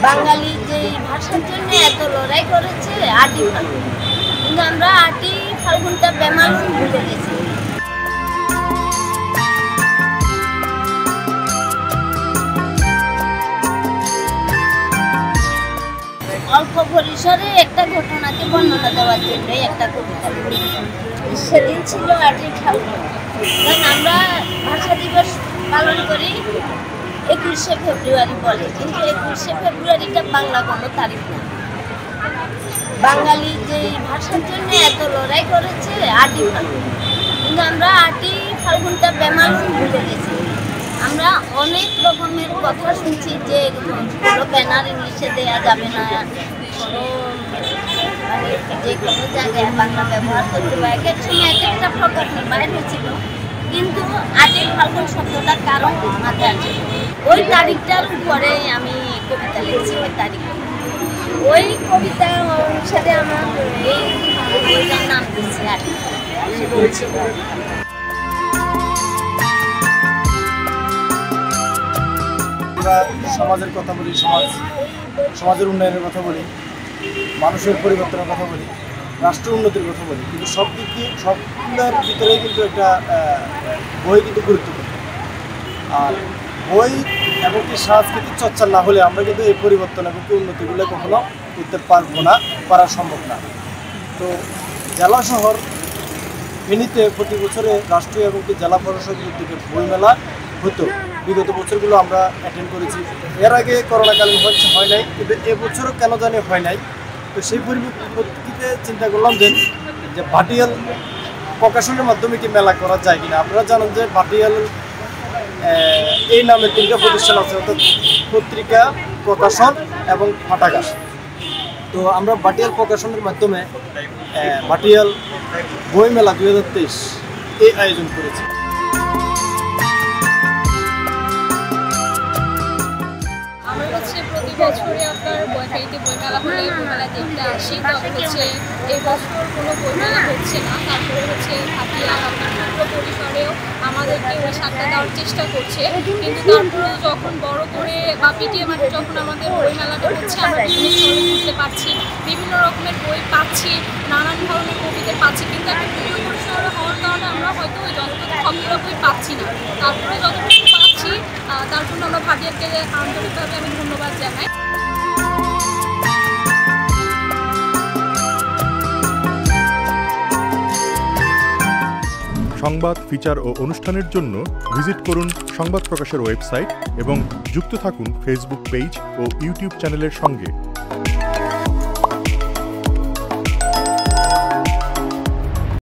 বাঙালি যে ভাষার জন্য এত লড়াই করেছে আটি ফাল্গুন, কিন্তু আমরা আটি ফাল্গুনটা বেমালুম ভুলে গেছি। অল্প পরিসরে একটা ঘটনাকে বর্ণনা দেওয়ার জন্য একটা কবিতা লিখেছি। সেদিন ছিল আটি ফাল্গুন, কারণ আমরা ভাষা দিবস পালন করি 21শে ফেব্রুয়ারি বলে, কিন্তু 21শে ফেব্রুয়ারিটা বাংলা কোনো তারিখ না। বাঙালি যে ভাষার জন্য এত লড়াই করেছে আটি ফাল্গুন, কিন্তু আমরা আটি ফাল্গুনটা বেমালুম ভুলে গেছি। আমরা অনেক রকমের কথা শুনছি যে কোনো ব্যানার ইংলিশে দেওয়া যাবে না, কোনো মানে যে কোনো জায়গায় বাংলা ব্যবহার করতে পারে, এক সময় এক একটা প্রকাশন বাইর হয়েছিল, কিন্তু আটি ফাল্গুন শব্দটা কারণ মাথায় আছে। ওই তারিখটার উপরে আমি কবিতা লিখছি। ওই কবিতা অনুসারে আমার এই বইটার নাম দিচ্ছি আটি ফাল্গুন। আমরা সমাজের কথা বলি, সমাজের উন্নয়নের কথা বলি, মানুষের পরিবর্তনের কথা বলি, রাষ্ট্র উন্নতির কথা বলি, কিন্তু সবগুলোর ভিতরেই কিন্তু একটা বই কিন্তু গুরুত্বপূর্ণ। আর বই এবং কি সাংস্কৃতিক চর্চা না হলে আমরা কিন্তু এই পরিবর্তন এবং কি উন্নতিগুলো কখনো করতে পারবো না, করা সম্ভব না। তো জেলা শহর ফেনীতে প্রতি বছরে রাষ্ট্রীয় এবং কি জেলা প্রশাসকের উদ্যোগে বইমেলা হতো। বিগত বছরগুলো আমরা অ্যাটেন্ড করেছি। এর আগে করোনাকালীন হয় নাই, কিন্তু এবছরও কেন জানি হয় নাই। তো সেই পরিপ্রেক্ষিতে চিন্তা করলাম যে ভাটিয়াল প্রকাশনের মাধ্যমে কি মেলা করা যায় কিনা। আপনারা জানেন যে ভাটিয়াল এই নামে 3টা প্রতিষ্ঠান আছে, অর্থাৎ পত্রিকা, প্রকাশন এবং ফাটাগাছ। তো আমরা ভাটিয়াল প্রকাশনের মাধ্যমে ভাটিয়াল বইমেলা 2023 এই আয়োজন করেছি। প্রতি বছরে আপনার ফেনীতে বইমেলা হলে বইমেলা দেখতে আসি, তবে এই বছর কোনো বইমেলা হচ্ছে না। তারপরে ভাটিয়াল আপনার ছোট পরিসরেও আমাদেরকে ওই সাথে দেওয়ার চেষ্টা করছে, কিন্তু তারপরেও যখন বড় করে বা পিটিএ মাঠে যখন আমাদের বইমেলাটা হচ্ছে, আমরা বিভিন্ন স্টলে ঘুরতে পারছি, বিভিন্ন রকমের বই পাচ্ছি, নানান ধরনের কবিতা পাচ্ছি, কিন্তু একটা ছোট পরিসরে হওয়ার কারণে আমরা হয়তো ওই যতটুকু সবগুলো বই পাচ্ছি না। তারপরে যতটুকু পাচ্ছি তার জন্য আমরা ভাটিয়ালকে আন্তরিকভাবে আমি ধন্যবাদ জানাই। সংবাদ, ফিচার ও অনুষ্ঠানের জন্য ভিজিট করুন সংবাদ প্রকাশের ওয়েবসাইট এবং যুক্ত থাকুন ফেসবুক পেজ ও ইউটিউব চ্যানেলের সঙ্গে।